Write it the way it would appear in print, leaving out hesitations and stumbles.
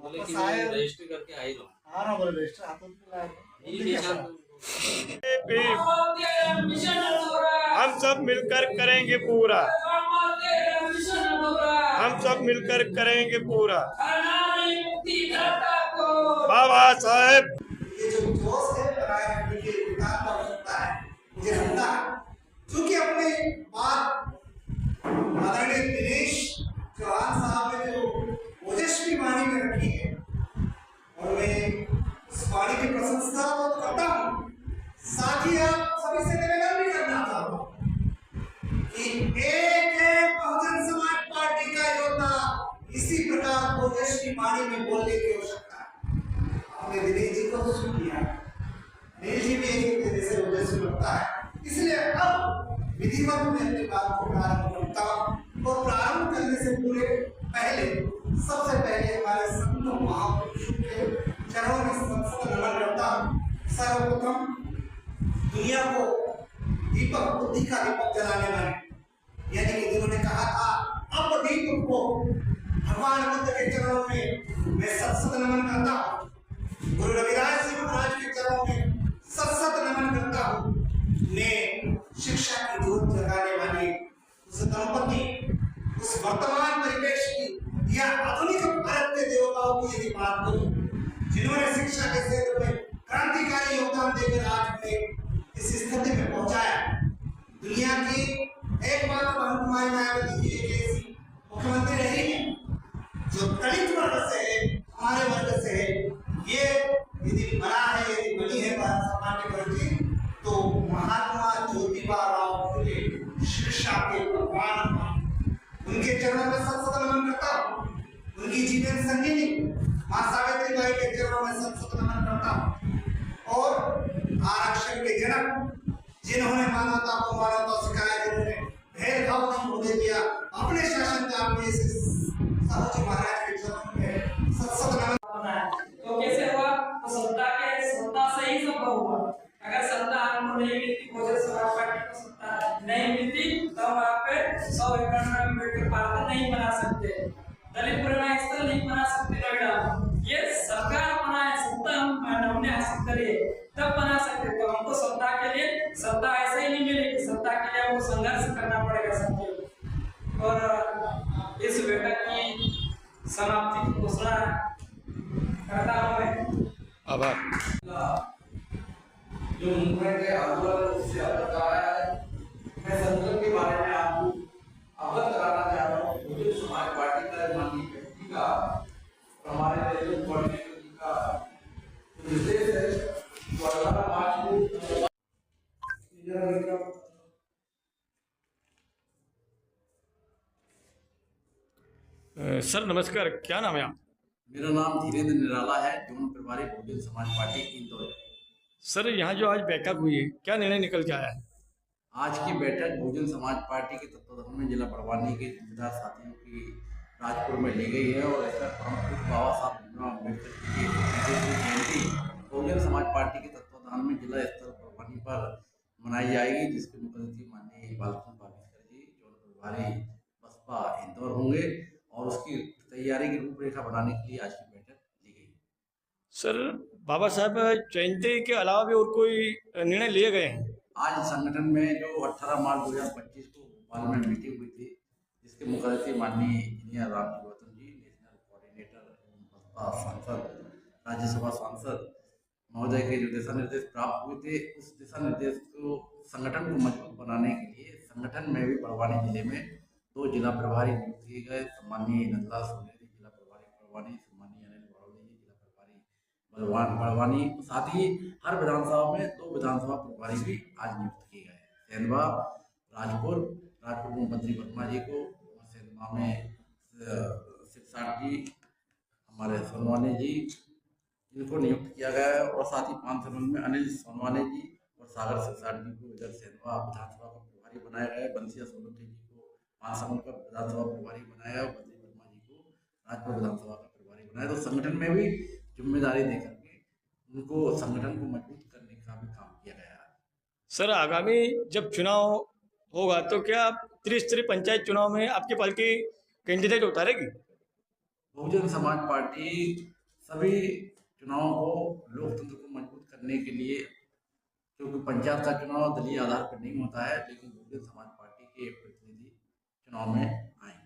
बोले वापस कि आए। मैं रजिस्टर करके आई हूँ। हाँ ना, बोले रजिस्टर हाथों में लाए। हम सब मिलकर करेंगे पूरा, हम सब मिलकर करेंगे पूरा। बाबा साहेब, ये जो जोश है बनाए रखने के लिए विकास की आवश्यकता है, मुझे लगता है क्योंकि अपने बात आदरणीय दिनेश चौहान साहब ने जो ओजस्वी वाणी में रखी है और मैं उस वाणी की प्रशंसा तो करता हूँ, साथ ही आप सभी से निवेदन भी करना चाहता हूँ कि एक एक बहुजन समाज पार्टी का योद्धा इसी प्रकार ओजस्वी वाणी में बोलने की आवश्यकता है। हमने दिनेश जी को सुन लिया, दिनेश जी भी एक जैसे ओजस्वी लगता है, इसलिए अब विधिवत में अपनी बात को प्रारंभ करता हूँ और प्रारंभ करने से पूरे पहले सबसे पहले हमारे संत महापुरुषों के चरणों में सबसे नमन करता हूँ। सर्वप्रथम दुनिया को दीपक बुद्धि का दीपक जलाने वाले, यानी कि जिन्होंने कहा था अब दीप को, भगवान बुद्ध के चरणों में मैं सत नमन करता हूँ। गुरु रविदास जी महाराज के चरणों में सत नमन करता हूँ। मैं शिक्षा की जोत जगाने वाले उस दंपति, उस वर्तमान परिवेश की या आधुनिक भारत के देवताओं की यदि बात करूं, जिन्होंने शिक्षा के क्षेत्र में क्रांतिकारी योगदान देकर आज हमें इस स्थिति में पहुंचाया। दुनिया की एकमात्र बहन कुमारी मायावती जी एक ऐसी मुख्यमंत्री रही है जो दलित वर्ग से है, हमारे वर्ग से है। ये यदि बना है, यदि बनी है भारत समाज की, तो महात्मा ज्योतिबा राव फुले शिक्षा के भगवान, उनके चरणों में सत नमन करता हूँ। उनकी जीवन संगिनी मां सावित्रीबाई के चरणों में सत नमन करता हूँ। और आरक्षण के जनक, जिन्होंने मानवता को मानवता सिखाया, जिन्होंने भेदभाव नहीं होने दिया, अपने शासनकाल में साहू महाराज के चरणों में सत नमन। तो कैसे हुआ? तो सत्ता से ही सब हुआ। अगर सत्ता हमको नहीं मिलती, बहुजन समाज पार्टी को सत्ता नहीं मिलती, तो हम वहाँ पे 100 एकड़ में अम्बेडकर पार्क नहीं बना सकते, दलित प्रेरणा स्थल नहीं बना सकते नोएडा। ये सरकार बनाए, सत्ता हमने हासिल करी है, तब बना सकते। तो हमको सत्ता के लिए, सत्ता ऐसे ही नहीं मिलेगी, सत्ता के लिए हमको संघर्ष करना पड़ेगा साथियों। और इस बैठक की समाप्ति की घोषणा करता हूँ मैं। आभार। जो मूवमेंट है आंदोलन उससे अवगत कराया है। मैं संकल्प के बारे में आपको अवगत कराना चाह रहा हूँ। बहुजन समाज पार्टी का माननीय व्यक्ति का, हमारे नेतृत्व कोऑर्डिनेटर जी का निर्देश है, तो 18 मार्च को सर नमस्कार, क्या नाम है आप? मेरा नाम धीरेन्द्र निराला है, जोन प्रभारी बहुजन समाज पार्टी इंदौर। सर यहाँ जो आज बैठक हुई है, क्या निर्णय निकल के आया है? आज की बैठक बहुजन समाज पार्टी के तत्वाधान में जिला बड़वानी के जिम्मेदार साथियों की राजपुर में ली गई है और इसका प्रमुख बाबा साहब भीमराव अम्बेडकर की जयंती बहुजन समाज पार्टी के तत्वाधान में जिला स्तर बड़वानी पर मनाई जाएगी, जिसके मुख्यमंत्री माननीय बालकृष्ण पालेकर जी जोन प्रभारी बसपा इंदौर होंगे और उसकी तैयारी की रूपरेखा बनाने के लिए आज की बैठक ली गई। सर बाबा साहब जयंती के अलावा भी और कोई निर्णय लिए गए हैं? आज संगठन में जो 18 मार्च 2025 को भोपाल में मीटिंग हुई थी, जिसके मुख्यमंत्री माननीय engineer Ramji Gautam ji, national coordinator Baspa सांसद, राज्यसभा सांसद महोदय के जो दिशा निर्देश प्राप्त हुए थे, उस दिशा निर्देश को संगठन को मजबूत बनाने के लिए संगठन में भी बड़वानी जिले में 2 जिला प्रभारी नियुक्त किए गए। सम्मानीय नंदलाल सोनेरी जिला प्रभारी बड़वानी, सम्मानीय अनिल बड़ौली जी जिला प्रभारी बड़वानी। साथ ही हर विधानसभा में 2 विधानसभा प्रभारी भी आज नियुक्त किए गए। सेंधवा राजपुर में मंत्री वर्मा जी को, सेंधवा में शिवसाट जी, हमारे सोनवानी जी, इनको नियुक्त किया गया है। और साथ ही पांचसमन में अनिल सोनवानी जी और सागर शिवसाट जी को इधर सेंधवा विधानसभा का प्रभारी बनाया गया है। बंसिया सोलंकी जी को पांचसमन का विधानसभा प्रभारी बनाया है और मंत्री वर्मा जी को राजपुर विधानसभा का प्रभारी बनाया। तो संगठन में भी जिम्मेदारी देकर के उनको संगठन को मजबूत करने का भी काम किया गया है। सर आगामी जब चुनाव होगा तो क्या त्रिस्तरीय पंचायत चुनाव में आपकी पार्टी कैंडिडेट उतारेगी? बहुजन समाज पार्टी सभी चुनावों को, लोकतंत्र को मजबूत करने के लिए, क्योंकि पंचायत का चुनाव दलीय आधार पर नहीं होता है, लेकिन बहुजन समाज पार्टी के प्रतिनिधि चुनाव में आएंगे।